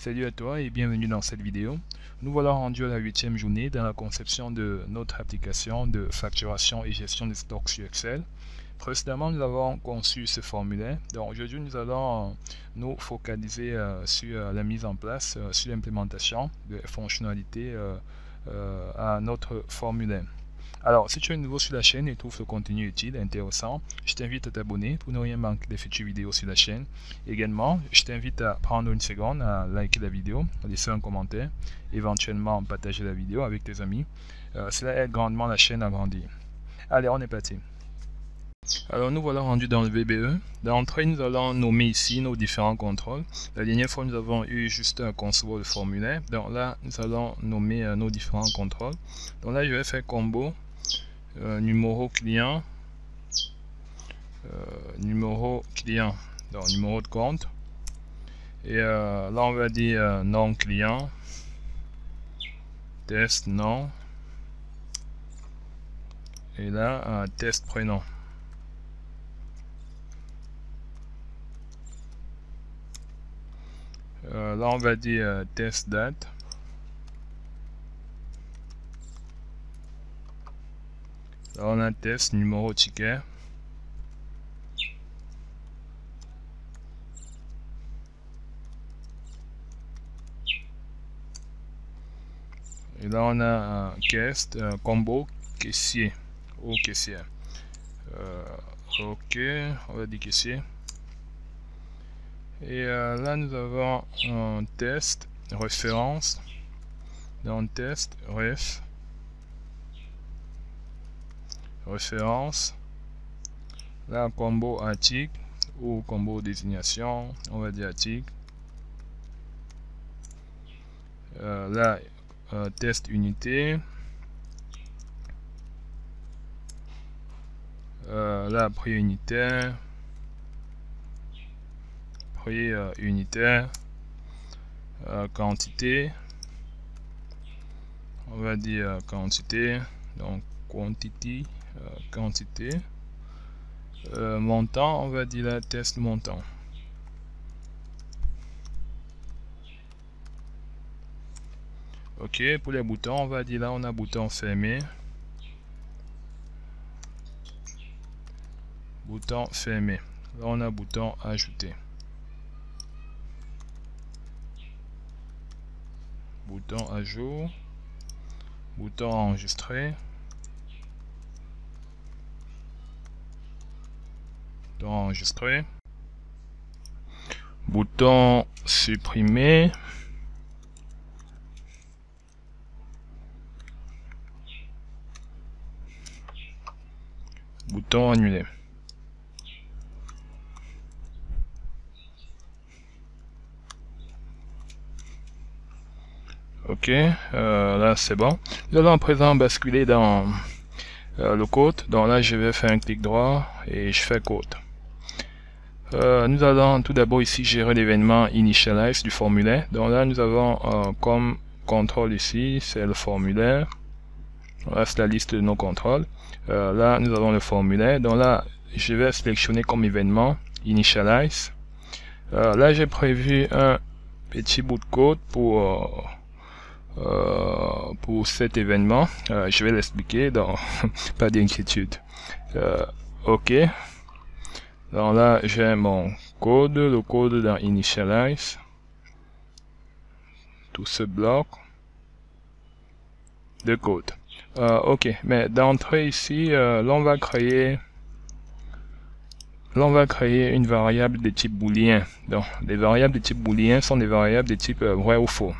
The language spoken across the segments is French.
Salut à toi et bienvenue dans cette vidéo. Nous voilà rendus à la 8e journée dans la conception de notre application de facturation et gestion des stocks sur Excel. Précédemment, nous avons conçu ce formulaire. Donc aujourd'hui, nous allons nous focaliser sur la mise en place, sur l'implémentation de fonctionnalités à notre formulaire. Alors, si tu es nouveau sur la chaîne et trouves le contenu utile, intéressant, je t'invite à t'abonner pour ne rien manquer des futures vidéos sur la chaîne. Également, je t'invite à prendre une seconde, à liker la vidéo, à laisser un commentaire, éventuellement partager la vidéo avec tes amis. Cela aide grandement la chaîne à grandir. Allez, on est parti. Alors, nous voilà rendus dans le VBE. D'entrée, nous allons nommer ici nos différents contrôles. La dernière fois, nous avons eu juste à concevoir le formulaire. Donc là, nous allons nommer nos différents contrôles. Donc là, je vais faire combo. Numéro client, donc numéro de compte, et là on va dire nom client, test nom, et là test prénom. Là on va dire test date. Là, on a test numéro ticket. Et là, on a un caisse, combo caissier ou caissière. Ok, on va dire caissier. Et là, nous avons un test référence. Dans test ref. Référence, là combo article ou combo désignation, on va dire article, là test unité, là prix unitaire, quantité, on va dire quantité, donc quantity, quantité, montant, on va dire la test montant. Ok, pour les boutons, on va dire là on a bouton fermé, bouton fermé. Là on a bouton ajouter, bouton à jour, bouton enregistrer, enregistrer, bouton supprimer, bouton annuler. Ok, là c'est bon. Nous allons à présent basculer dans le code. Donc là je vais faire un clic droit et je fais code. Nous allons tout d'abord ici gérer l'événement initialize du formulaire. Donc là nous avons comme contrôle ici, c'est le formulaire. Là c'est la liste de nos contrôles. Là nous avons le formulaire. Donc là je vais sélectionner comme événement initialize. Là j'ai prévu un petit bout de code pour cet événement. Je vais l'expliquer, donc pas d'inquiétude. Ok. Donc là j'ai mon code, le code dans initialize, tout ce bloc de code. Ok, mais d'entrée ici, là on va créer une variable de type booléen. Donc les variables de type booléen sont des variables de type vrai ou faux.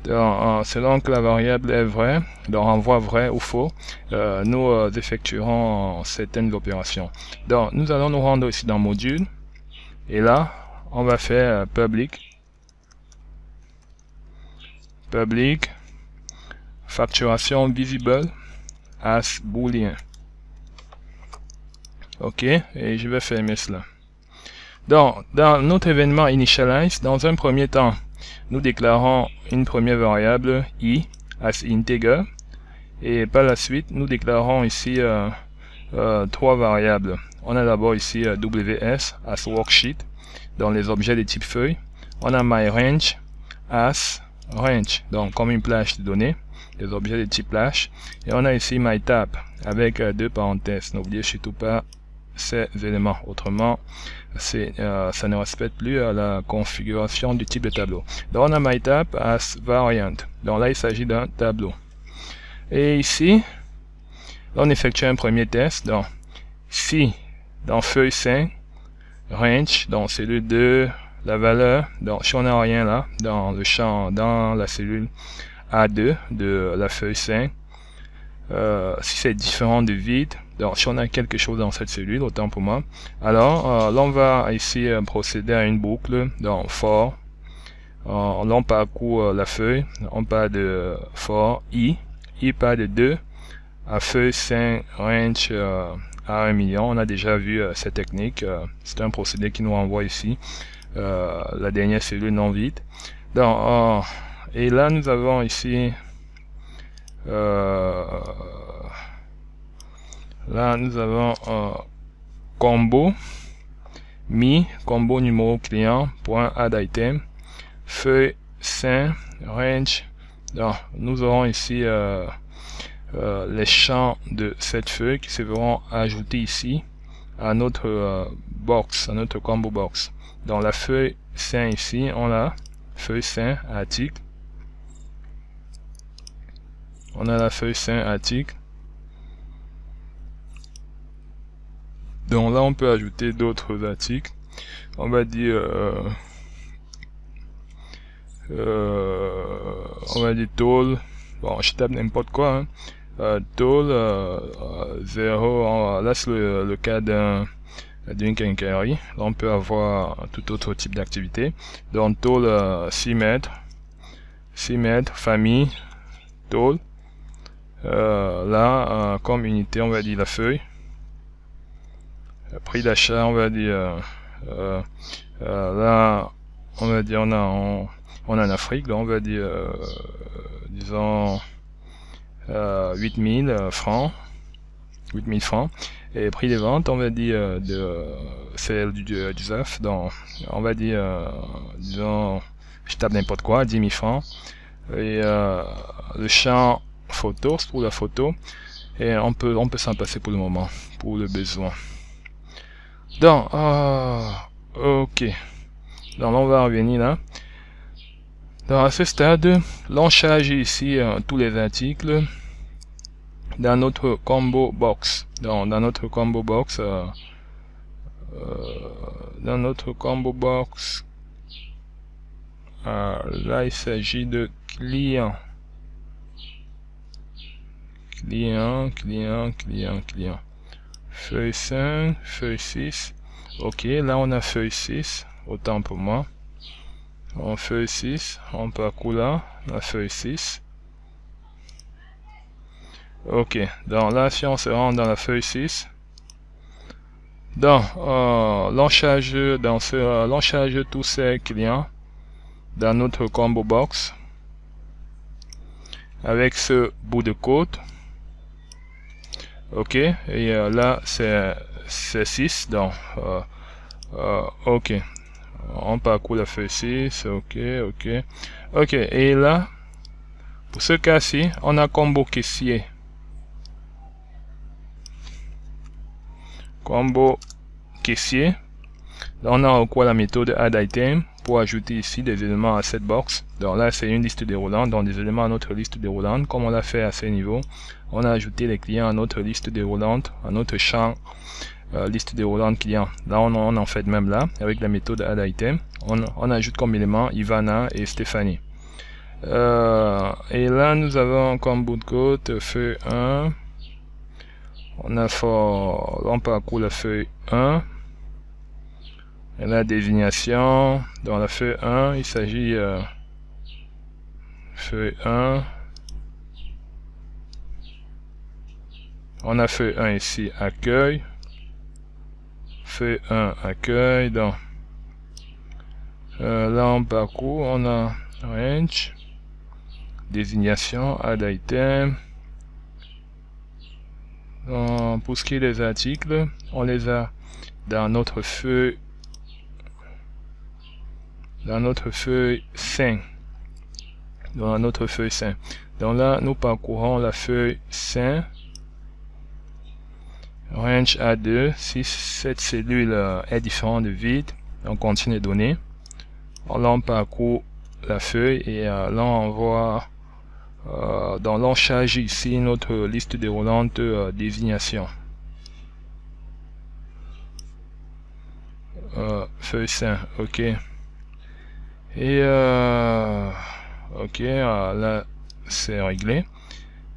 Donc, selon que la variable est vraie, donc renvoie vrai ou faux, nous effectuerons certaines opérations. Donc nous allons nous rendre ici dans module, et là on va faire public facturation visible as boolean. Ok, et je vais fermer cela. Donc dans notre événement initialize, dans un premier temps nous déclarons une première variable i as integer, et par la suite nous déclarons ici trois variables. On a d'abord ici ws as worksheet dans les objets de type feuille. On a myRange as range, donc comme une plage de données, des objets de type plage. Et on a ici myTab avec deux parenthèses. N'oubliez surtout pas ces éléments, autrement ça ne respecte plus la configuration du type de tableau. Donc on a myTab as variant, donc là il s'agit d'un tableau. Et ici on effectue un premier test. Donc si dans feuille 5 range, donc cellule 2, la valeur, donc si on n'a rien là dans le champ, dans la cellule A2 de la feuille 5, si c'est différent de vide, donc si on a quelque chose dans cette cellule, autant pour moi, alors là on va ici procéder à une boucle, donc for, là on parcourt la feuille, on part de for i part de 2 à feuille 5 range à 1 million. On a déjà vu cette technique, c'est un procédé qui nous renvoie ici la dernière cellule non vide. Donc, et là nous avons ici là nous avons combo combo numéro client point add item feuille 5 range. Donc nous aurons ici les champs de cette feuille qui seront ajoutés ici à notre box, à notre combo box. Dans la feuille 5 ici, on a feuille 5 article. On a la feuille 5 article. Donc là on peut ajouter d'autres articles. On va dire tôle. Bon, je tape n'importe quoi. Tôle 0. Là c'est le cas d'une quincaillerie. Là on peut avoir tout autre type d'activité. Donc tôle 6 mètres, famille, tôle. Là comme unité on va dire la feuille. Prix d'achat on va dire là on va dire on a en Afrique, là on va dire disons 8000 francs, et prix de vente on va dire de celle du ZAF, donc on va dire disons, je tape n'importe quoi, 10 000 francs, et le champ photo, c'est pour la photo, et on peut s'en passer pour le moment, pour le besoin. Donc ok, donc là on va revenir là. Donc à ce stade, l'on charge ici tous les articles dans notre combo box. Donc dans notre combo box, là il s'agit de client. Feuille 5, feuille 6. Ok, là on a feuille 6, autant pour moi. En feuille 6, on parcourt là, la feuille 6. Ok, donc là si on se rend dans la feuille 6, donc l'on charge tous ces clients dans notre combo box avec ce bout de code. Ok, et là c'est 6, donc ok, on parcourt la feuille 6, ok, et là pour ce cas-ci on a combo caissier, là on a recours à la méthode add item pour ajouter ici des éléments à cette box. Donc là c'est une liste déroulante, donc des éléments à notre liste déroulante, comme on l'a fait à ce niveau. On a ajouté les clients à notre liste déroulante, à notre champ liste déroulante client. Là on en fait même là avec la méthode add item, on ajoute comme élément Ivana et Stéphanie. Et là nous avons comme bout de code feuille 1, on parcourt la feuille 1 et la désignation. Dans la feuille 1 il s'agit feuille 1, on a feuille 1 ici, accueil, feuille 1 accueil. Donc là on parcourt, on a range, désignation, add item. Donc, pour ce qui est des articles, on les a dans notre feuille 5. dans notre feuille 5. Donc là, nous parcourons la feuille 5, range A2. Si cette cellule est différente de vide, on continue les données. Là, on parcourt la feuille et là, on voit dans l'on charge ici notre liste déroulante désignation. Feuille 5, ok. Et ok, là c'est réglé.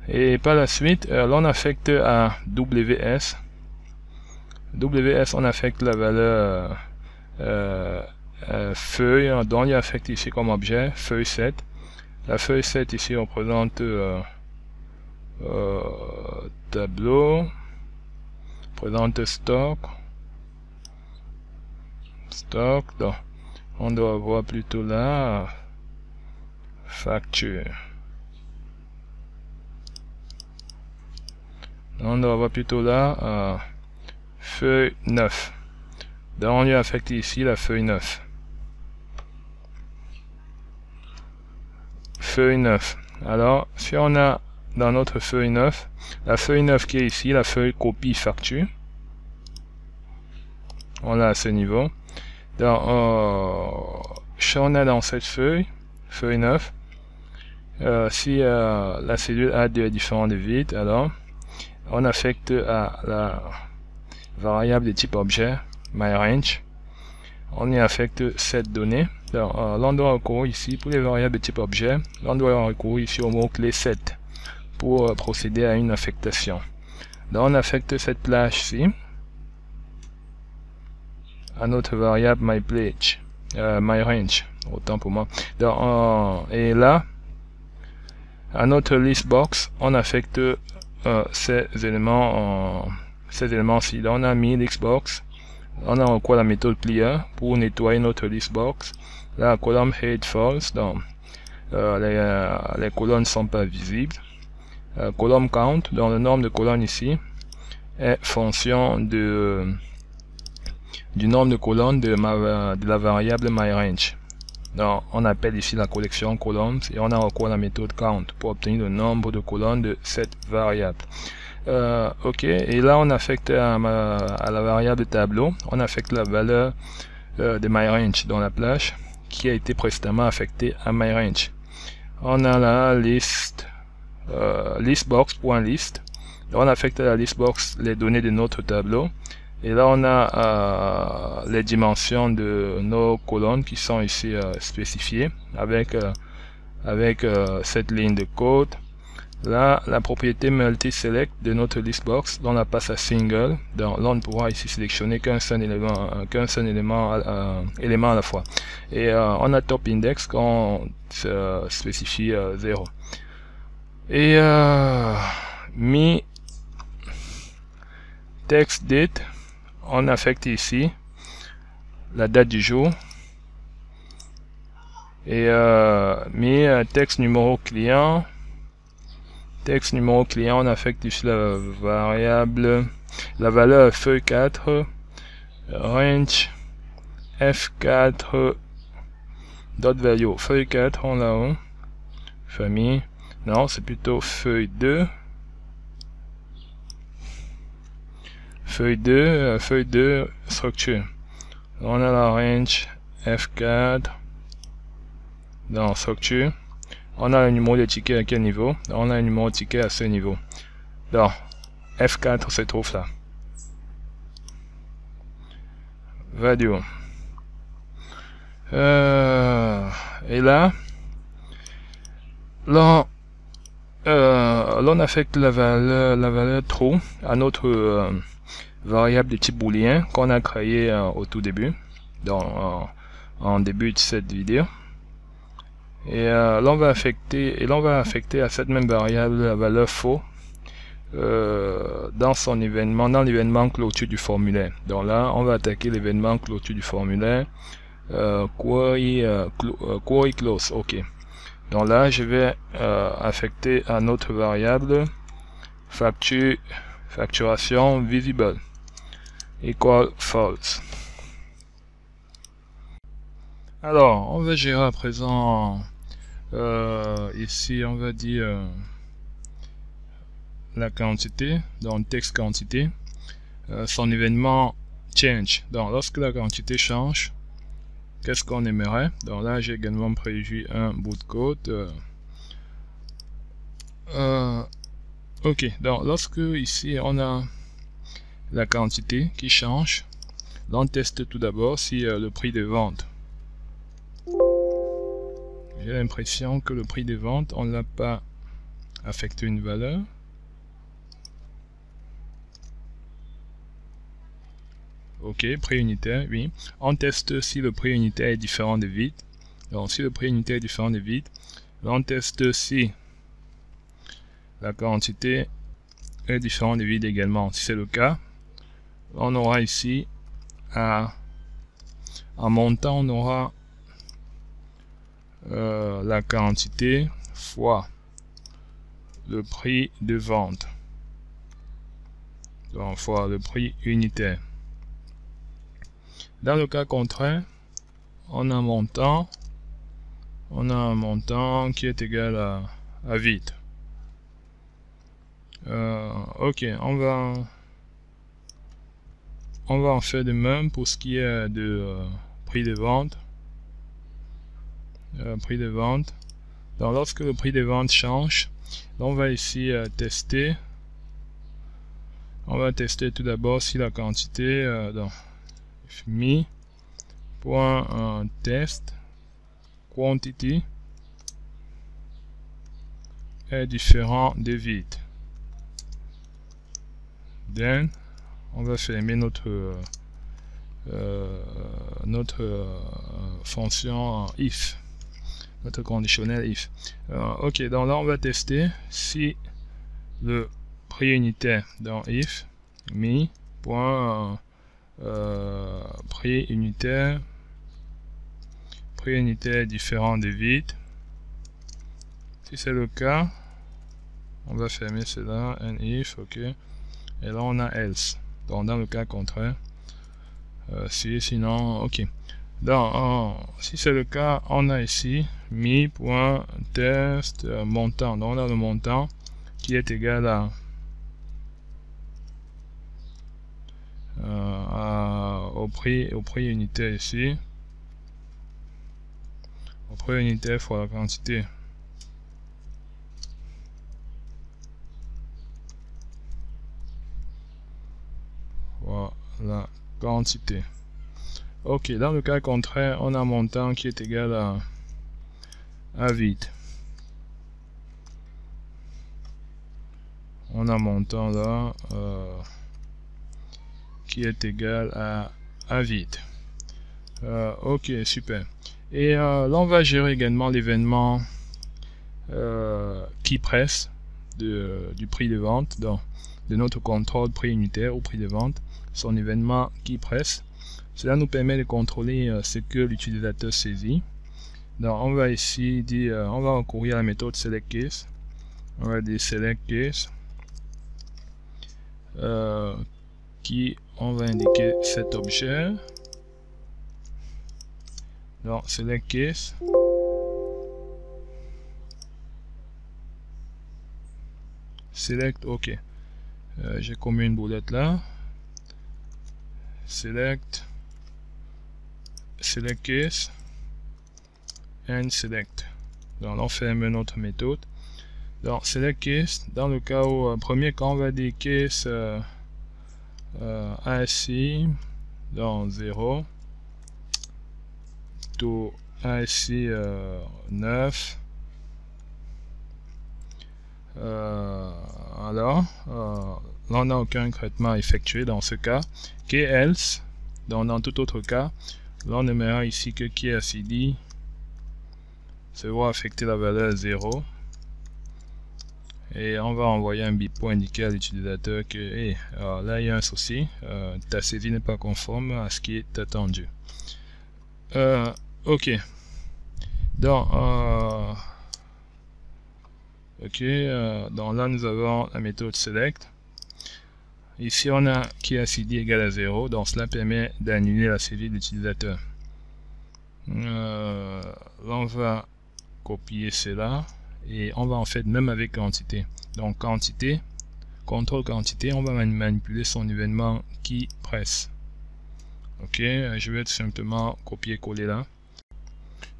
Et par la suite, là on affecte à WS. WS, on affecte la valeur feuille, donc il affecte ici comme objet feuille 7. La feuille 7 ici représente tableau, présente stock. Donc on doit voir plutôt là facture. On doit voir plutôt là feuille 9. Donc on lui affecte ici la feuille 9. Feuille 9. Alors si on a dans notre feuille 9, la feuille 9 qui est ici, la feuille copie facture, on l'a à ce niveau. Si on est dans cette feuille 9, si la cellule A2 est différente de vide, alors on affecte à la variable de type objet myRange, on y affecte cette donnée. Donc, l'on doit recourir ici pour les variables de type objet, l'on doit recourir ici au mot-clé 7 pour procéder à une affectation. Donc on affecte cette plage-ci à notre variable myRange, autant pour moi. Donc, et là, à notre listbox, on affecte ces éléments-ci. Donc on a mis listbox, on a recours à la méthode clear pour nettoyer notre listbox. La colonne head false, donc les colonnes ne sont pas visibles. Column count, donc le nombre de colonnes ici est fonction du nombre de colonnes de la variable myRange. Donc on appelle ici la collection columns et on a recours à la méthode count pour obtenir le nombre de colonnes de cette variable. Ok, et là on affecte à la variable tableau, on affecte la valeur de myRange dans la plage qui a été précédemment affectée à myRange. On a la liste listbox.list. On affecte à la listbox les données de notre tableau. Et là on a les dimensions de nos colonnes qui sont ici spécifiées avec cette ligne de code. Là la propriété multi-select de notre listbox, on la passe à single. Donc là on ne pourra ici sélectionner qu'un seul élément à la fois. Et on a top index qu'on spécifie 0. Et mi text date, on affecte ici la date du jour. Et mi texte numéro client, on affecte ici la variable, la valeur feuille 4, range f4 dot value. Feuille 4 on l'a où? Famille. Non, c'est plutôt feuille 2. Feuille 2, structure. On a la range F4 dans structure. On a le numéro de ticket à quel niveau? On a le numéro de ticket à ce niveau. Donc, F4 se trouve là. Value. Et là, l'on affecte la valeur true à notre variable de type booléen qu'on a créé au tout début, en début de cette vidéo. Et l'on va affecter à cette même variable la valeur faux dans l'événement clôture du formulaire. Donc là, on va attaquer l'événement clôture du formulaire, query close. Ok. Donc là, je vais affecter à notre variable facturation visible equal false. Alors, on va gérer à présent Ici on va dire la quantité, donc texte quantité, son événement change. Donc lorsque la quantité change, qu'est-ce qu'on aimerait? Donc là j'ai également prévu un bout de code. Ok, donc lorsque ici on a la quantité qui change, on teste tout d'abord si le prix de vente. J'ai l'impression que le prix de vente, on ne l'a pas affecté une valeur. Ok, prix unitaire, oui. On teste si le prix unitaire est différent de vide. Donc si le prix unitaire est différent de vide, on teste si la quantité est différente de vide également. Si c'est le cas, on aura ici en montant, on aura la quantité fois le prix de vente, donc fois le prix unitaire. Dans le cas contraire, on a un montant qui est égal à vide. Ok, on va en faire de même pour ce qui est de prix de vente. Prix de vente. Donc lorsque le prix de vente change, on va ici tester. On va tester tout d'abord si la quantité donc mi.test quantity est différent de vide. Then on va fermer notre fonction if, notre conditionnel if. Ok, donc là on va tester si le prix unitaire dans if prix unitaire différent de vide. Si c'est le cas, on va fermer cela, and if, ok, et là on a else. Donc dans le cas contraire, sinon, ok. Donc si c'est le cas, on a ici mi.test montant. Donc on a le montant qui est égal au prix unitaire ici, au prix unitaire fois la quantité. La quantité. Ok, dans le cas contraire, on a un montant qui est égal à vide. On a un montant là qui est égal à vide. Ok, super. Et là, on va gérer également l'événement qui presse du prix de vente, donc de notre contrôle prix unitaire ou prix de vente, son événement qui presse. Cela nous permet de contrôler ce que l'utilisateur saisit. Donc on va ici dire, on va recourir à la méthode select case. On va dire select case qui on va indiquer cet objet. Donc select case select, ok. J'ai commis une boulette là. Select case and select. Donc on ferme notre méthode. Donc select case, dans le cas où premier, quand on va dire case ASI dans 0 to ASI 9, alors là on n'a aucun traitement effectué dans ce cas. Else, donc dans tout autre cas, là on aimerait ici que KCD se voit affecter la valeur 0 et on va envoyer un bip pour indiquer à l'utilisateur que hey, là il y a un souci, ta saisie n'est pas conforme à ce qui est attendu. Ok, donc donc là nous avons la méthode select. Ici on a KCD égale à 0, donc cela permet d'annuler la saisie de l'utilisateur. Là on va copier cela et on va en fait même avec quantité. Donc quantité, contrôle quantité, on va manipuler son événement qui presse. Ok, je vais tout simplement copier-coller là.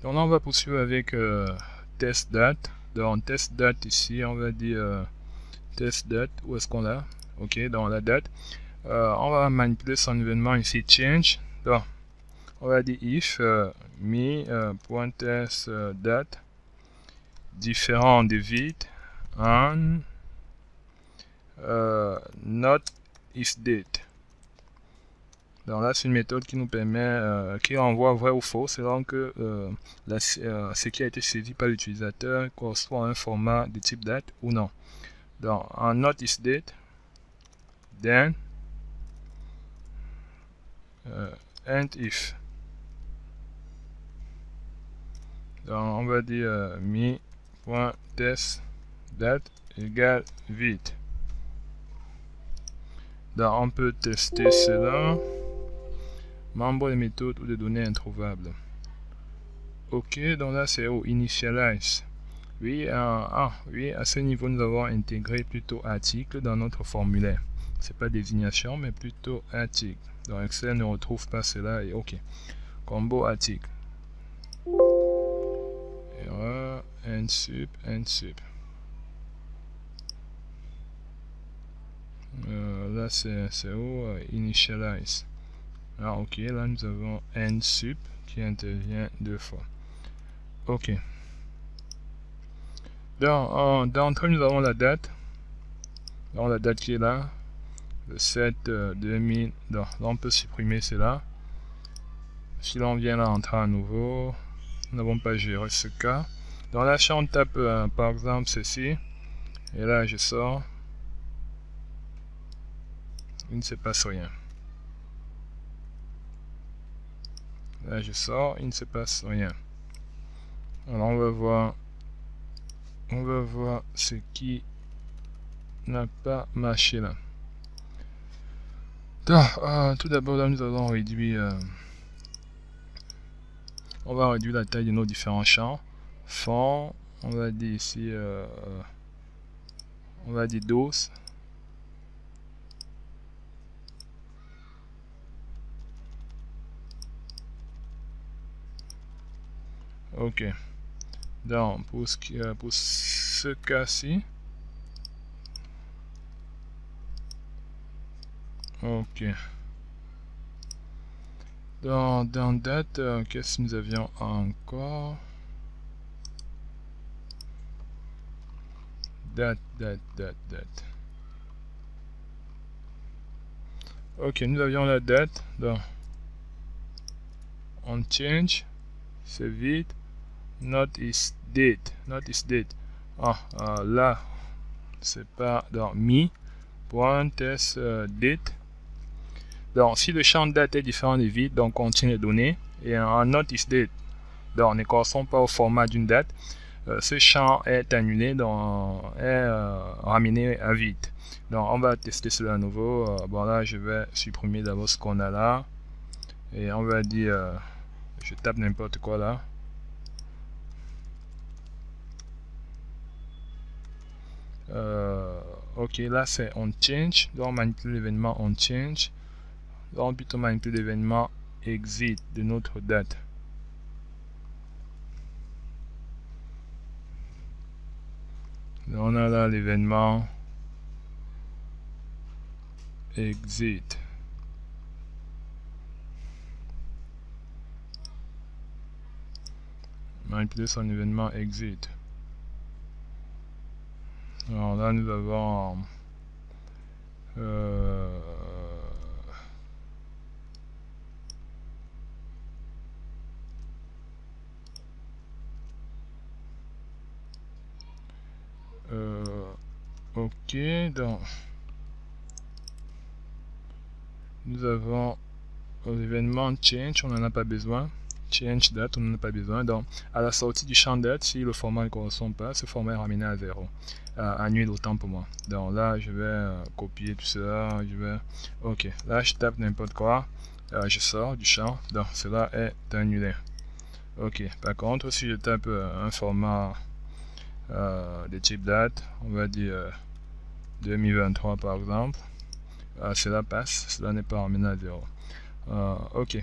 Donc là on va poursuivre avec test date. Dans test date ici, on va dire test date, où est-ce qu'on l'a? Ok, dans la date. On va manipuler son événement ici change. Donc on va dire if me.test date différent de vide and not is date. Donc là c'est une méthode qui nous permet qui envoie vrai ou faux selon que ce qui a été saisi par l'utilisateur correspond à un format de type date ou non. Donc en not is date, then and if. Donc on va dire me.test date égale vide. Donc on peut tester cela. Membre de méthode ou de données introuvables. Ok, donc là c'est au initialize. Oui, oui, à ce niveau nous avons intégré plutôt article dans notre formulaire. C'est pas désignation mais plutôt article. Donc Excel ne retrouve pas cela et ok. Combo article. Erreur, nsub. Là c'est où initialize. Ah ok, là nous avons nsub qui intervient deux fois. Ok. D'entrée nous avons la date. Donc la date qui est là, le 7 2000. Donc là on peut supprimer cela. Si l'on vient là entrer à nouveau, nous n'avons pas géré ce cas. Dans la chambre on tape par exemple ceci. Et là je sors. Il ne se passe rien. Là je sors, il ne se passe rien. Alors on va voir ce qui n'a pas marché là. Donc, tout d'abord là nous allons réduire on va réduire la taille de nos différents champs. Fond, on va dire ici on va dire 12. Ok. Donc pour ce cas-ci, ok. Dans date, qu'est-ce que nous avions encore? Date. Ok, nous avions la date. Donc on change, c'est vide. Not is date. Là c'est pas dans me.test date. Donc si le champ date est différent de vide, donc on contient les données, et en not is date, donc ne correspond pas au format d'une date, ce champ est annulé, donc est ramené à vide. Donc on va tester cela à nouveau. Bon là je vais supprimer d'abord ce qu'on a là, et on va dire je tape n'importe quoi là. Ok, là c'est on change, donc on manipule l'événement on change, donc plutôt manipule l'événement exit de notre date. Donc on a là l'événement exit. Manipuler son événement exit. Alors là nous avons ok, donc nous avons l'événement change, on n'en a pas besoin. Change date, on n'en a pas besoin. Donc à la sortie du champ date, si le format ne correspond pas, ce format est ramené à 0. Annule autant pour moi. Donc là je vais copier tout cela, ok, là je tape n'importe quoi, je sors du champ, donc cela est annulé. Ok, par contre, si je tape un format de type date, on va dire 2023 par exemple, cela passe, cela n'est pas ramené à 0. Ok.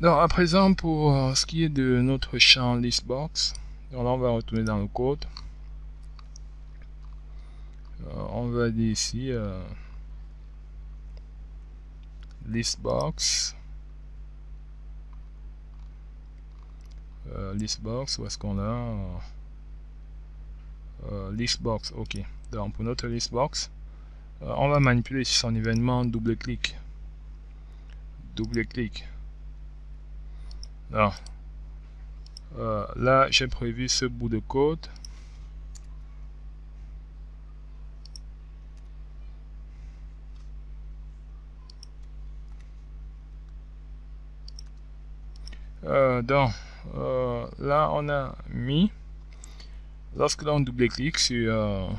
Donc, à présent, pour ce qui est de notre champ listbox, donc là, on va retourner dans le code. On va dire ici listbox. Listbox, où est-ce qu'on a listbox, ok. Donc, pour notre listbox, on va manipuler son événement double-clic. Double-clic. Là, j'ai prévu ce bout de code. Là, on a mis, lorsque l'on double-clique sur,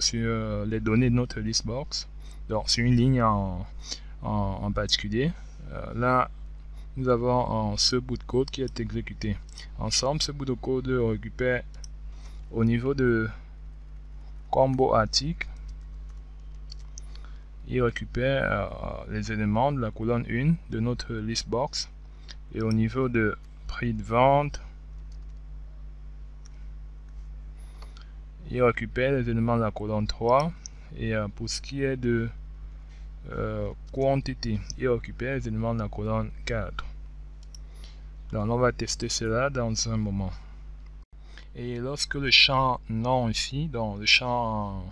sur les données de notre listbox, donc sur une ligne en particulier, là, nous avons ce bout de code qui est exécuté. Ensemble, ce bout de code récupère au niveau de combo article, il récupère les éléments de la colonne 1 de notre listbox, et au niveau de prix de vente, il récupère les éléments de la colonne 3, et pour ce qui est de quantité, il récupère les éléments de la colonne 4. Donc on va tester cela dans un moment. Et lorsque le champ nom ici, donc le champ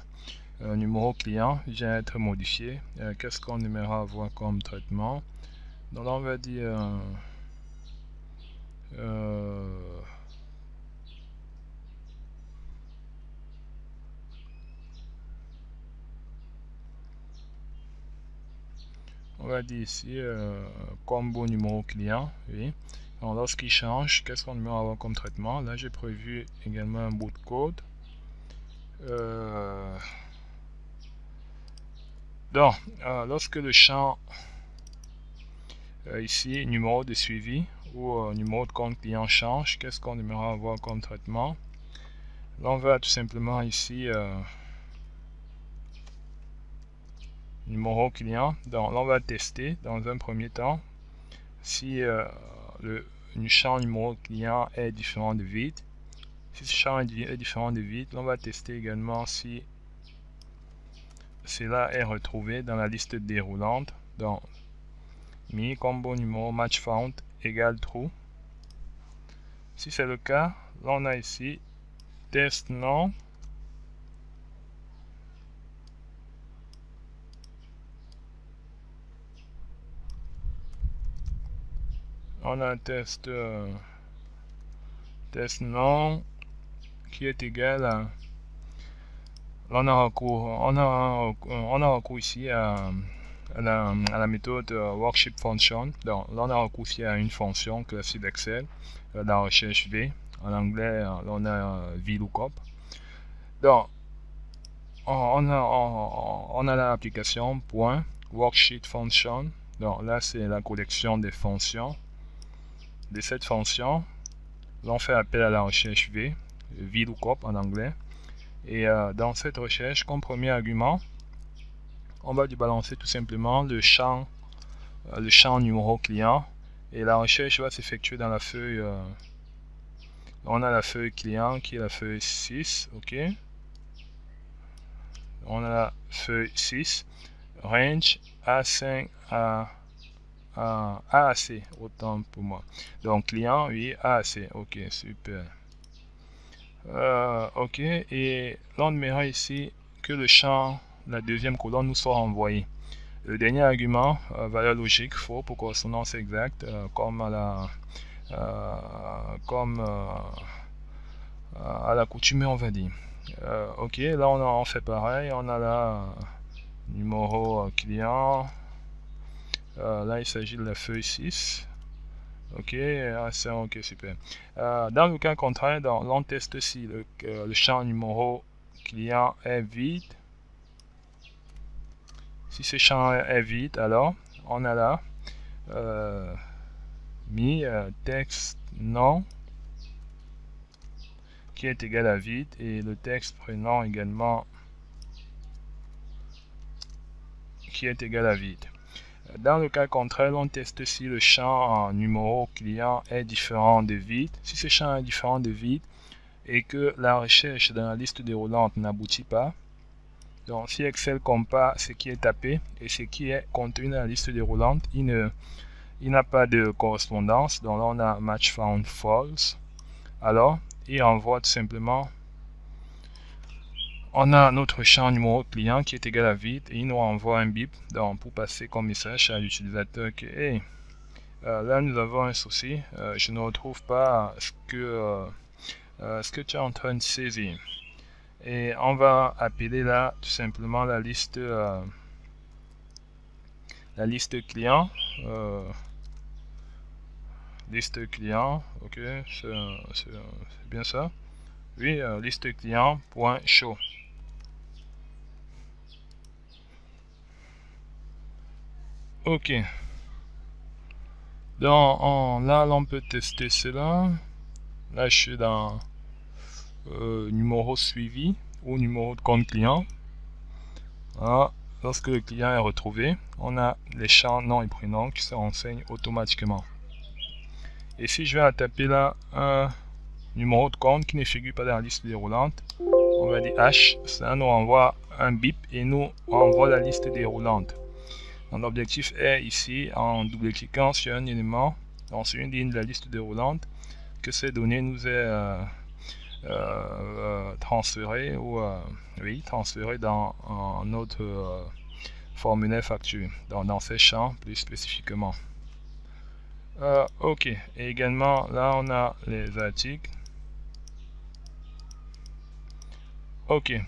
numéro client vient être modifié, qu'est-ce qu'on aimera avoir comme traitement? Donc là on va dire on va dire ici combo numéro client, oui. Donc lorsqu'il change, qu'est-ce qu'on aimera avoir comme traitement? Là j'ai prévu également un bout de code. Donc lorsque le champ ici numéro de suivi ou numéro de compte client change, qu'est-ce qu'on aimera avoir comme traitement? Là on va tout simplement ici numéro client. Donc là on va tester dans un premier temps si le champ numéro client est différent de vide. Si ce champ est différent de vide, on va tester également si cela est retrouvé dans la liste déroulante. Donc mi combo numéro match found égale true. Si c'est le cas, là on a ici test non. On a test non qui est égal à, là on a recours ici à la méthode worksheet function. Donc là on a recours ici à une fonction classique d'Excel, la recherche V. En anglais, là on a VLOOKUP. Donc on a l'application .worksheet function. Donc là c'est la collection des fonctions. De cette fonction, là on fait appel à la recherche V, VLOOKUP en anglais. Et dans cette recherche, comme premier argument, on va lui balancer tout simplement le champ numéro client, et la recherche va s'effectuer dans la feuille. On a la feuille client qui est la feuille 6, ok. On a la feuille 6, range A5 à AAC, autant pour moi. Donc client, oui, AAC, ok, super. Ok, et là on verra ici que le champ, la deuxième colonne nous soit renvoyé. Le dernier argument, valeur logique, faux pour correspondance exacte, comme à l'accoutumée, on va dire. Ok, là on fait pareil, on a là numéro client, là il s'agit de la feuille 6. Ok, c'est ok, super. Dans le cas contraire, on teste si le champ numéro client est vide. Si ce champ est vide, alors on a là mis texte nom qui est égal à vide et le texte prénom également qui est égal à vide. Dans le cas contraire, on teste si le champ en numéro client est différent de vide. Si ce champ est différent de vide et que la recherche dans la liste déroulante n'aboutit pas, donc si Excel compare ce qui est tapé et ce qui est contenu dans la liste déroulante, il n'a pas de correspondance. Donc là, on a match found false. Alors, il envoie tout simplement, on a notre champ numéro client qui est égal à vide et il nous renvoie un bip donc, pour passer comme message à l'utilisateur que hey, là nous avons un souci, je ne retrouve pas ce que tu es en train de saisir. Et on va appeler là tout simplement la liste client. Liste client, ok, c'est bien ça. Oui, liste client.show. Ok. Donc là, on peut tester cela. Là, je suis dans numéro suivi ou numéro de compte client. Voilà. Lorsque le client est retrouvé, on a les champs nom et prénom qui se renseignent automatiquement. Et si je vais taper là un numéro de compte qui ne figure pas dans la liste déroulante, on va dire H, ça nous renvoie un bip et nous renvoie la liste déroulante. Donc l'objectif est ici, en double-cliquant sur un élément, dans une ligne de la liste déroulante, que ces données nous aient transférées ou transférées dans notre formulaire facture, dans ces champs plus spécifiquement. Ok, et également là on a les articles. Ok.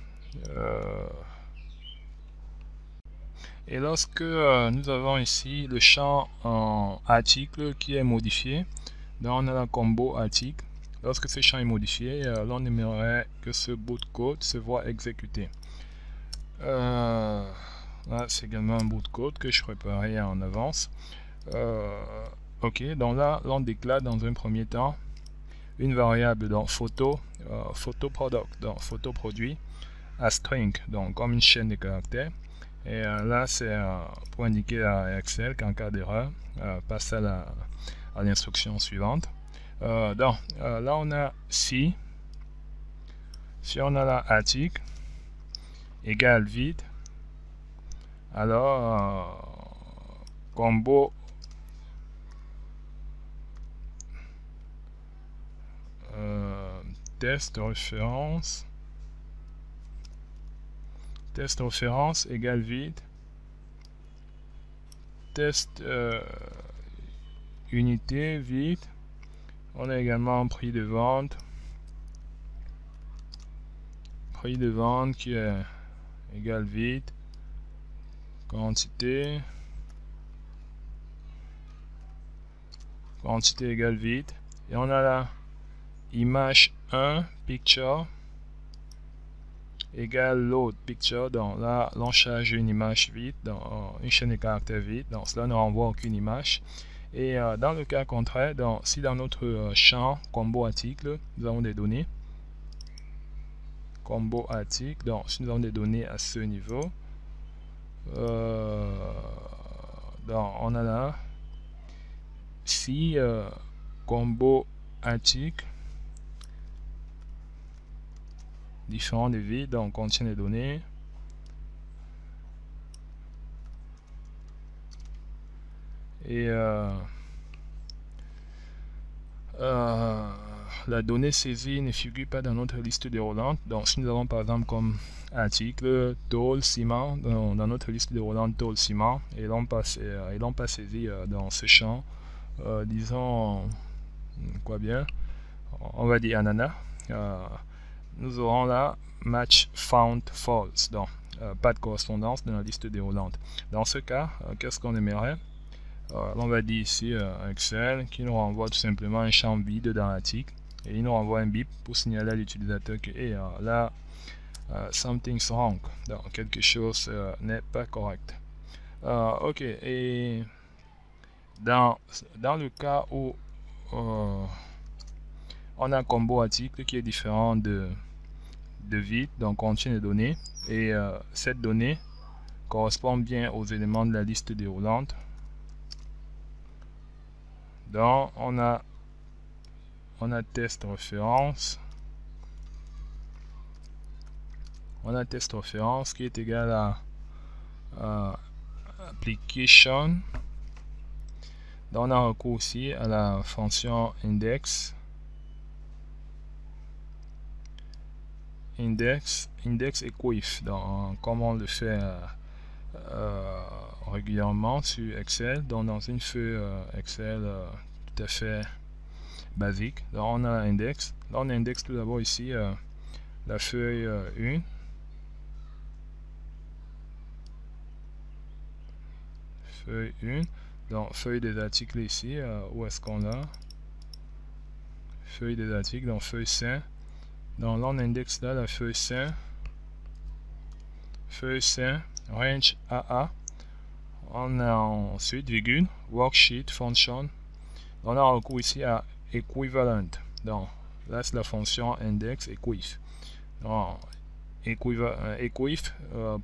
Et lorsque nous avons ici le champ en article qui est modifié, donc on a la combo article. Lorsque ce champ est modifié, l'on aimerait que ce bout de code se voit exécuté. Là, c'est également un bout de code que je préparais en avance. Ok, donc là, l'on déclare dans un premier temps une variable dans photo product, donc photo produit, à string, donc comme une chaîne de caractères. Et là, c'est pour indiquer à Excel qu'en cas d'erreur, passe à l'instruction suivante. Donc, là, on a si on a la article égale vide, alors combo test référence égale vide, test unité vide. On a également prix de vente qui est égal vide, quantité égale vide, et on a la image 1 picture égale load picture. Donc là, l'on charge une image vide, dans une chaîne de caractères vide, donc cela ne renvoie aucune image. Et dans le cas contraire, donc, si dans notre champ combo article, nous avons des données, combo article, donc si nous avons des données à ce niveau, donc on a là, si combo article différent de vide, donc contient des données, et la donnée saisie ne figure pas dans notre liste déroulante. Donc si nous avons par exemple comme article tôle ciment dans notre liste déroulante tôle ciment et l'on pas saisi dans ce champ, disons quoi bien, on va dire ananas, nous aurons là match found false, donc pas de correspondance dans la liste déroulante. Dans ce cas, qu'est-ce qu'on aimerait? On va dire ici Excel qui nous renvoie tout simplement un champ vide dans l'article et il nous renvoie un bip pour signaler à l'utilisateur que hey, là something's wrong, donc quelque chose n'est pas correct. Ok, et dans le cas où on a un combo article qui est différent de vide, donc contient des données, et cette donnée correspond bien aux éléments de la liste déroulante. Donc on a test référence. On a test référence qui est égal à application. Donc on a recours aussi à la fonction index. Index equif. Donc comme on le fait régulièrement sur Excel, donc dans une feuille Excel tout à fait basique. Donc on a index. Donc on indexe tout d'abord ici la feuille 1. Feuille 1. Donc feuille des articles ici, où est-ce qu'on a? Feuille des articles, donc feuille 5. Donc là on indexe là la feuille 5. Feuille 5, range AA. On a ensuite virgule, worksheet, function. On a recours ici à equivalent. Donc là c'est la fonction index equif. Donc equif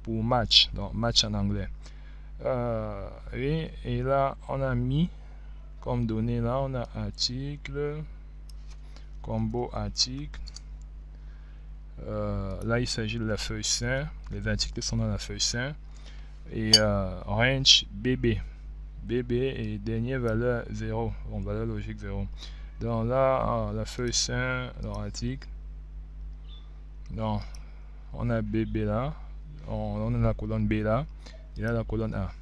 pour match, donc match en anglais. Et là on a mis comme données, là on a article, combo article. Là il s'agit de la feuille 5, les articles sont dans la feuille 5, et range bb et dernière valeur 0, bon, valeur logique 0. Donc là la feuille 5 dans l'article, donc on a bb là, on a la colonne B là, et là la colonne A.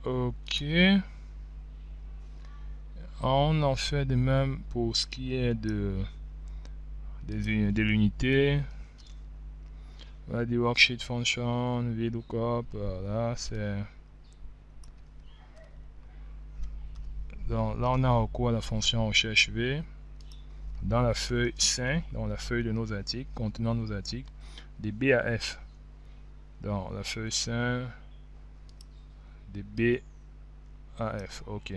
Ok, on en fait de même pour ce qui est de l'unité. On va dire worksheet function, VLOOKUP, voilà, c'est. Donc là on a recours à la fonction recherche V dans la feuille 5, dans la feuille de nos articles, contenant nos articles, des B à F. Dans la feuille 5, des B à F, ok.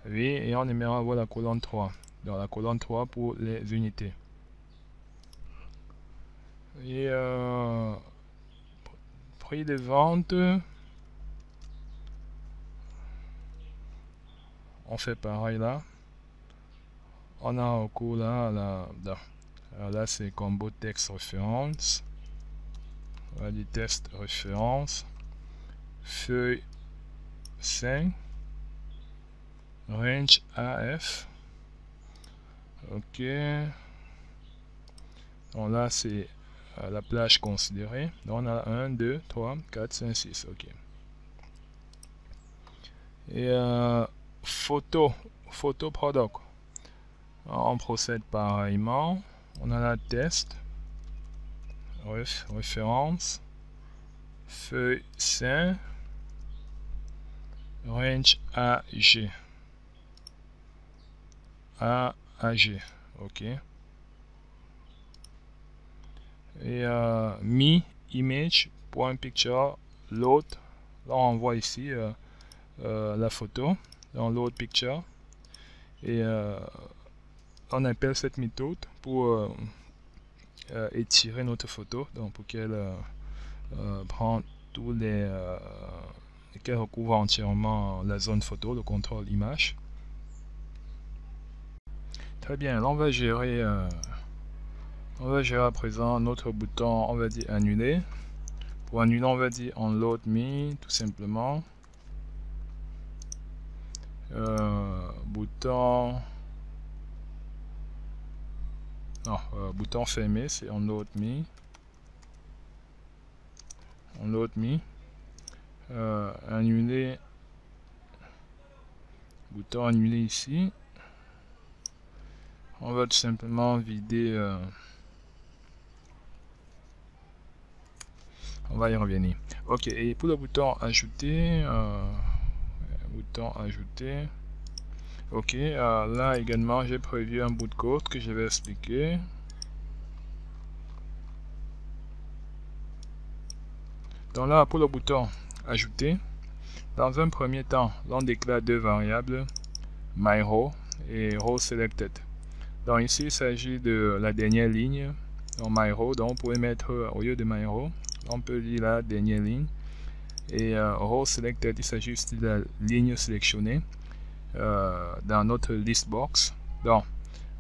Oui, et on aimerait avoir la colonne 3. Dans la colonne 3 pour les unités. Et prix de vente, on fait pareil là. On a recours là, là c'est combo texte référence. On va dire texte référence. Feuille 5. Range AF. Ok. Donc là c'est la plage considérée. Donc on a 1, 2, 3, 4, 5, 6. Ok. Et photo product. On procède pareillement. On a la test. Référence. Feuille 5. Range AG. AG. Ok. Et mi image.picture load. Là on voit ici la photo dans load picture. Et on appelle cette méthode pour étirer notre photo, donc pour qu'elle prenne tous les qu'elle recouvre entièrement la zone photo, le contrôle image. Très bien, là on va gérer à présent notre bouton, on va dire annuler. Pour annuler, on va dire unload me tout simplement. Bouton bouton fermé, c'est unload me. Annuler, bouton annuler ici. On va tout simplement vider. On va y revenir. Ok, et pour le bouton ajouter, ok, là également j'ai prévu un bout de code que je vais expliquer. Donc là, pour le bouton ajouter, dans un premier temps, on déclare deux variables, myRow et rowSelected. Donc ici, il s'agit de la dernière ligne, donc myRow. Donc on pourrait mettre au lieu de myRow, on peut dire la dernière ligne. Et rowSelected, il s'agit juste de la ligne sélectionnée dans notre list box. Donc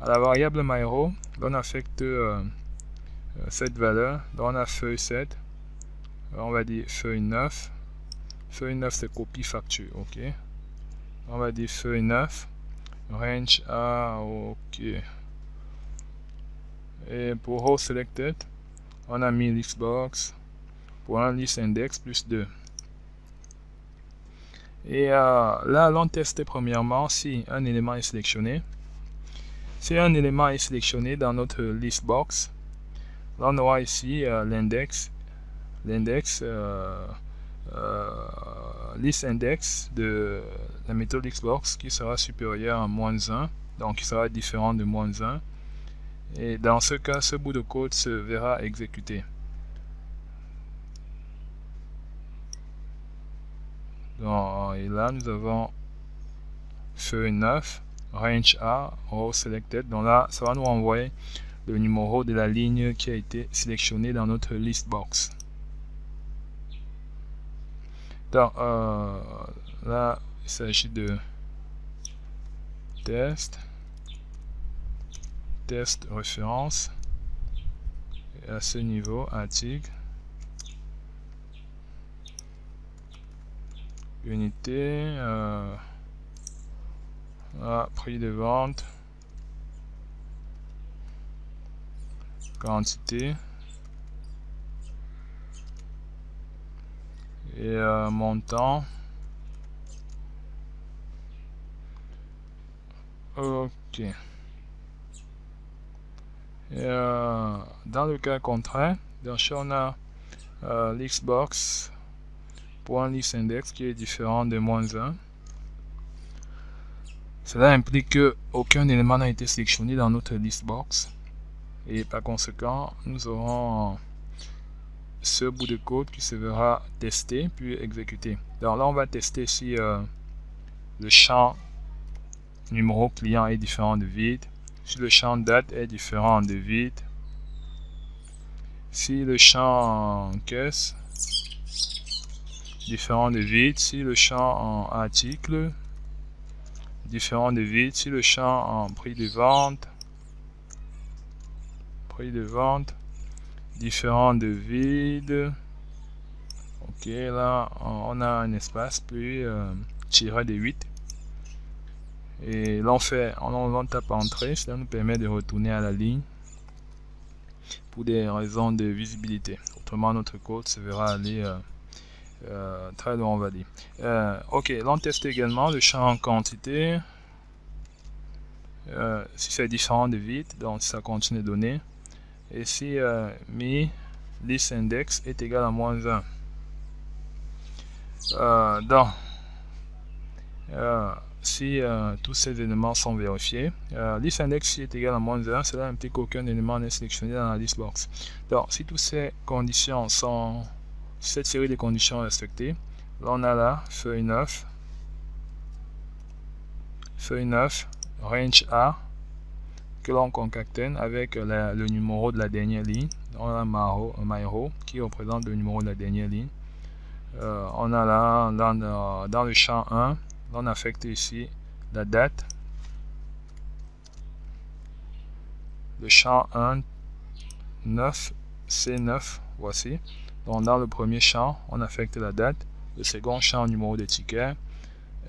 à la variable myRow, on affecte cette valeur. Donc on a feuille 7, on va dire feuille 9. Feuille 9 c'est copie facture, ok. On va dire feuille 9, range A, ok. Et pour row selected, on a mis listbox pour un list index plus 2. Et là, allons tester premièrement si un élément est sélectionné. Si un élément est sélectionné dans notre list box, là on aura ici l'index list index de la méthode listbox qui sera supérieur à -1, donc qui sera différent de -1. Et dans ce cas, ce bout de code se verra exécuté. Donc, et là, nous avons feuille 9, range A, row selected. Donc là, ça va nous renvoyer le numéro de la ligne qui a été sélectionnée dans notre list box. Donc là, il s'agit de test référence. Et à ce niveau, article, unité, prix de vente, quantité et montant. Ok. Et dans le cas contraire, on a listbox pour un list index qui est différent de -1. Cela implique que aucun élément n'a été sélectionné dans notre listbox et par conséquent nous aurons ce bout de code qui se verra testé puis exécuté. Donc là on va tester si le champ numéro client est différent de vide, si le champ date est différent de vide, si le champ caisse différent de vide, si le champ en article différent de vide, si le champ en prix de vente différent de vide. Ok, là on a un espace puis tiré de 8 et là on tape entrée. Cela nous permet de retourner à la ligne pour des raisons de visibilité. Autrement notre code se verra aller très loin, on va dire. Ok, là on teste également le champ en quantité, si c'est différent de vide, donc ça continue de donner. Et si mi list index est égal à -1. Donc si tous ces éléments sont vérifiés, list index est égal à -1, cela implique qu'aucun élément n'est sélectionné dans la list box. Donc si toutes ces conditions sont, cette série de conditions respectées, là on a là feuille 9, range A que l'on concatène avec le numéro de la dernière ligne. On a myRow qui représente le numéro de la dernière ligne. On a là dans le champ 1, on affecte ici la date, le champ 1 9 C9, voici. Donc dans le premier champ on affecte la date, le second champ numéro de ticket,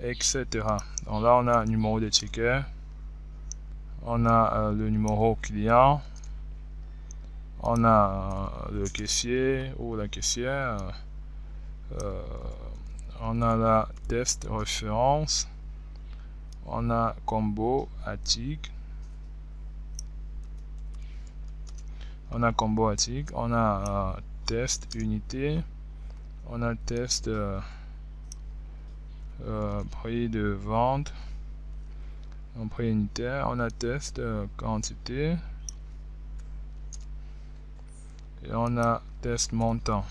etc. Donc là on a numéro de ticket, on a le numéro client, on a le caissier ou la caissière, on a la test référence, on a combo article, on a test unité, on a test prix de vente en prix unitaire, on a test quantité et on a test montant.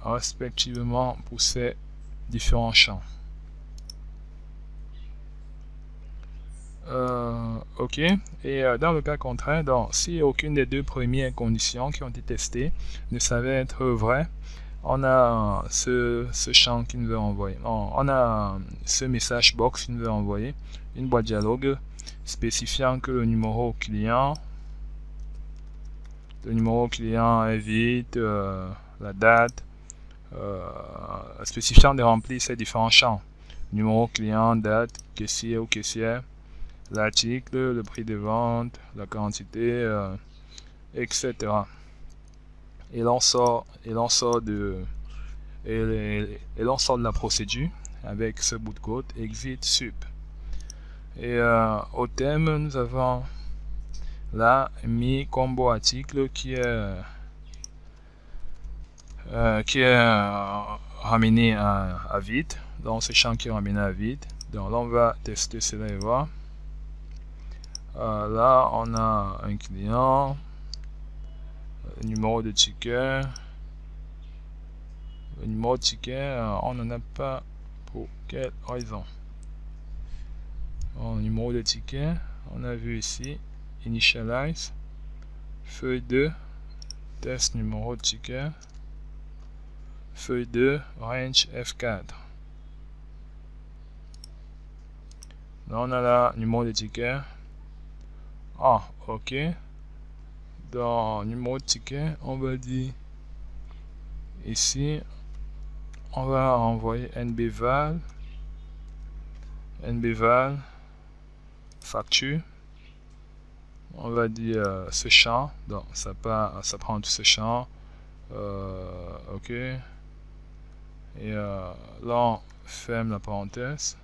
respectivement pour ces différents champs. Ok, et dans le cas contraire, donc, si aucune des deux premières conditions qui ont été testées ne savait être vraie, on a ce champ qui nous veut envoyer. On a ce message box qui nous veut envoyer une boîte dialogue spécifiant que le numéro client est vide, la date, spécifiant de remplir ces différents champs. Numéro client, date, caissier ou caissière, l'article, le prix de vente, la quantité, etc. Et l'on sort de la procédure avec ce bout de code exit sup. Et au thème, nous avons là mis combo article qui est ramené à vide. Donc ce champ qui est ramené à vide. Donc là on va tester cela et voir. Là on a un client, numéro de ticket. Le numéro de ticket, on n'en a pas. Pour quelle raison? Numéro de ticket, on a vu ici initialize, feuille 2, test numéro de ticket, feuille 2, range F4. Là on a là numéro de ticket. Ah, ok. Dans numéro de ticket, on va dire ici, on va envoyer nbval facture. On va dire ce champ, donc ça prend tout ce champ. Ok. Et là on ferme la parenthèse.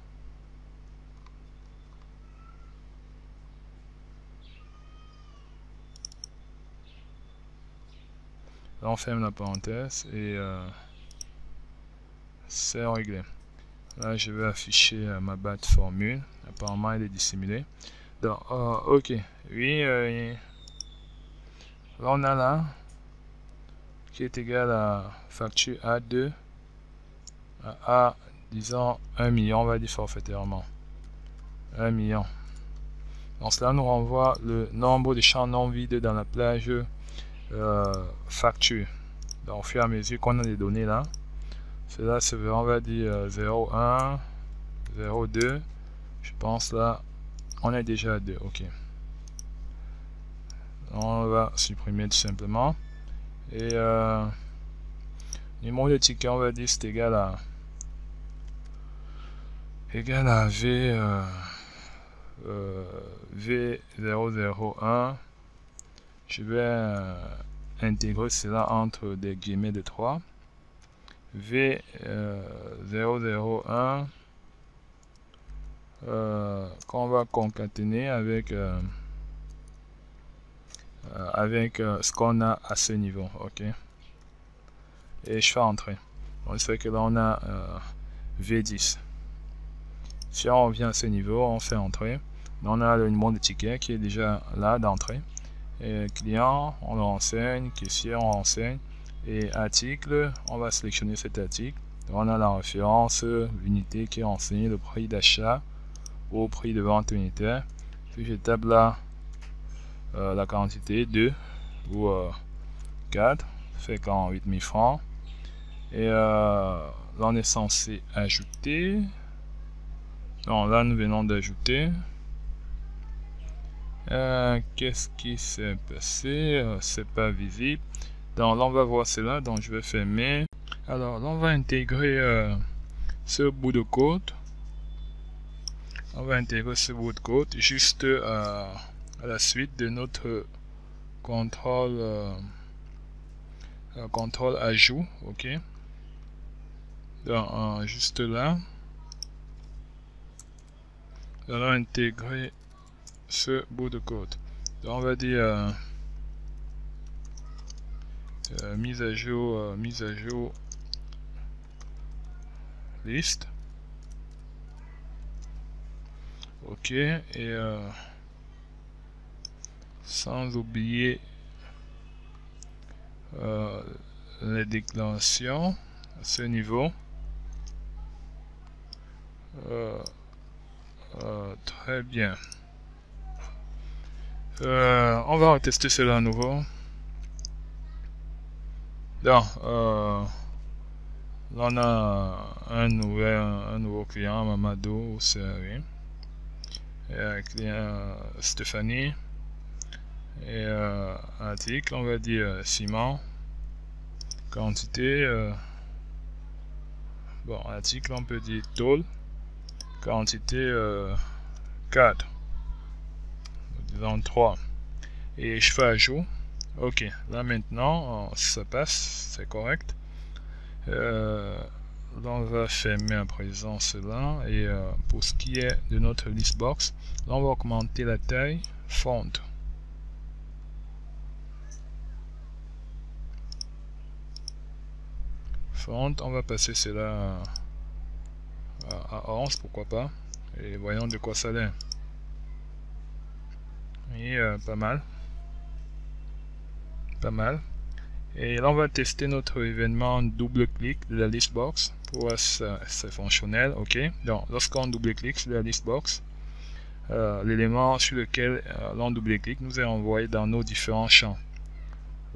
Là on ferme la parenthèse et c'est réglé. Là je vais afficher ma batte formule. Apparemment elle est dissimulée. Donc ok, oui, là on a là qui est égal à facture A2 à disons 1 million, on va dire forfaitairement 1 million. Donc cela nous renvoie le nombre de champs non vides dans la plage facture. Donc au fur et à mesure qu'on a des données là, cela se verra, on va dire 0,1, 0,2, je pense là on est déjà à 2, ok. On va supprimer tout simplement. Et numéro de ticket, on va dire c'est égal à V001. Je vais intégrer cela entre des guillemets de 3. V001 qu'on va concaténer avec ce qu'on a à ce niveau, ok. Et je fais entrer. On sait que là on a V10. Si on revient à ce niveau, on fait entrer. On a le numéro de ticket qui est déjà là d'entrée. Et client, on le renseigne. Caissier, on renseigne. Et article, on va sélectionner cet article. On a la référence, l'unité qui est renseignée, le prix d'achat au prix de vente unitaire. Si je tape là la quantité 2 ou 4, fait 48 000 francs. Et là on est censé ajouter. Non, là nous venons d'ajouter. Qu'est-ce qui s'est passé? C'est pas visible. Donc là on va voir cela. Donc je vais fermer. Alors là on va intégrer ce bout de code. On va intégrer ce bout de code juste à la suite de notre contrôle ajout, ok. Donc juste là, on va intégrer ce bout de code. Donc on va dire mise à jour liste, ok. Et sans oublier les déclarations. ce niveau. Très bien. On va retester cela à nouveau. Donc, là on a un nouveau client, Mamadou, c'est client Stéphanie. Et article, on va dire ciment. Quantité, bon, article, on peut dire tôle. Quantité 4. Disons 3. Et je fais ajout. Ok, là maintenant, ça passe, c'est correct. Là, on va fermer à présent cela. Et pour ce qui est de notre list box, là, on va augmenter la taille font. Font, on va passer cela à 11, pourquoi pas. Et voyons de quoi ça l'est. Et pas mal. Pas mal. Et là, on va tester notre événement double-clic de la list box pour voir si c'est fonctionnel. Ok. Donc, lorsqu'on double-clique sur la list box, l'élément sur lequel l'on double-clique nous est envoyé dans nos différents champs.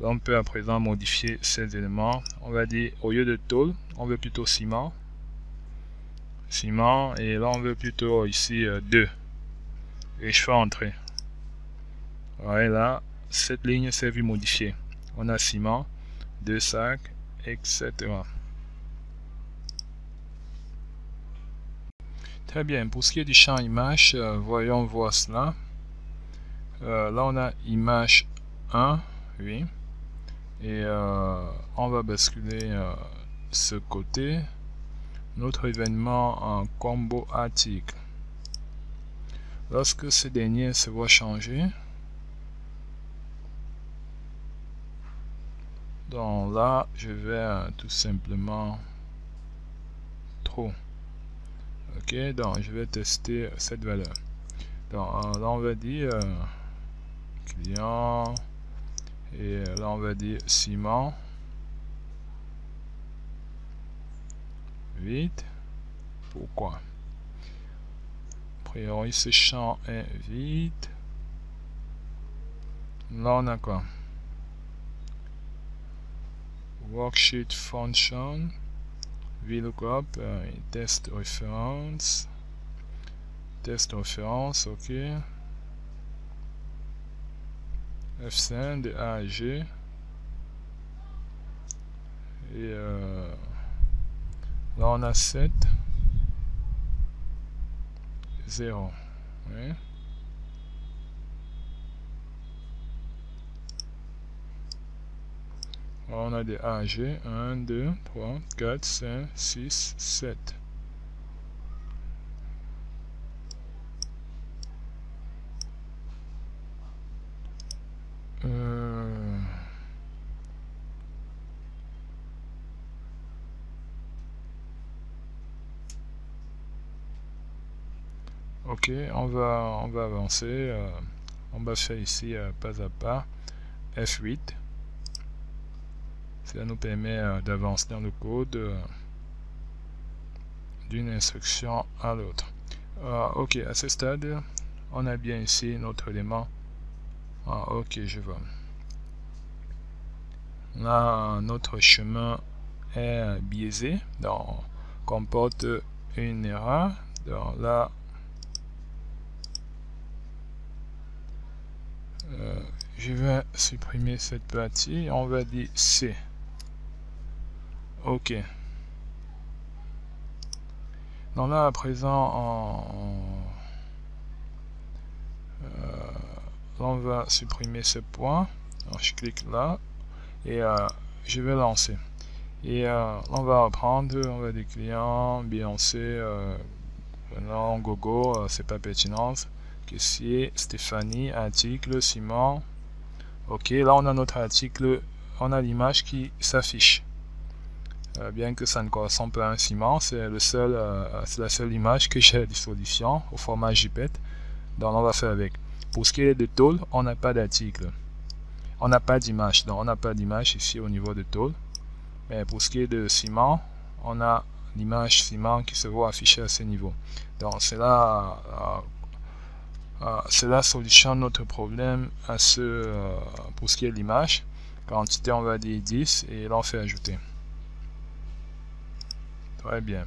Là, on peut à présent modifier ces éléments. On va dire, au lieu de tôle, on veut plutôt ciment. Ciment. Et là, on veut plutôt ici 2. Et je fais entrer. Ouais, là, cette ligne s'est vue modifiée. On a ciment, 2 sacs, etc. Très bien. Pour ce qui est du champ image, voyons voir cela. Là, on a image 1, oui. Et on va basculer ce côté. Notre événement en combo article. Lorsque ce dernier se voit changer, donc là, je vais tout simplement trop. Ok, donc je vais tester cette valeur. Donc là, on va dire client. Et là, on va dire ciment. 8. Pourquoi? A priori, ce champ est vide. Là, on a quoi? Worksheet function. VLOOKUP. Test reference. Test reference, ok. F5 de A à G. Et là on a 7 0. Oui. Là on a des A à G. 1, 2, 3, 4, 5, 6, 7. Ok, on va avancer. On va faire ici pas à pas F8. Cela nous permet d'avancer dans le code d'une instruction à l'autre. Ok, à ce stade, on a bien ici notre élément. Ok, je vois. Là, notre chemin est biaisé, donc comporte une erreur. Donc là, je vais supprimer cette partie. On va dire C. Ok. Donc là, à présent, on va supprimer ce point. Donc, je clique là et je vais lancer. Et on va reprendre, on va dire client, Beyoncé, non, Gogo, c'est pas pertinent. Caissier, Stéphanie, article, ciment. Ok, là on a notre article, on a l'image qui s'affiche. Bien que ça ne correspond pas à un ciment, c'est la seule image que j'ai à disposition au format JPEG. Donc on va faire avec. Pour ce qui est de tôle, on n'a pas d'article. On n'a pas d'image. Donc on n'a pas d'image ici au niveau de tôle. Mais pour ce qui est de ciment, on a l'image ciment qui se voit affichée à ce niveau. Donc cela solutionne notre problème pour ce qui est de l'image. Quantité, on va dire 10 et là on fait ajouter. Très bien.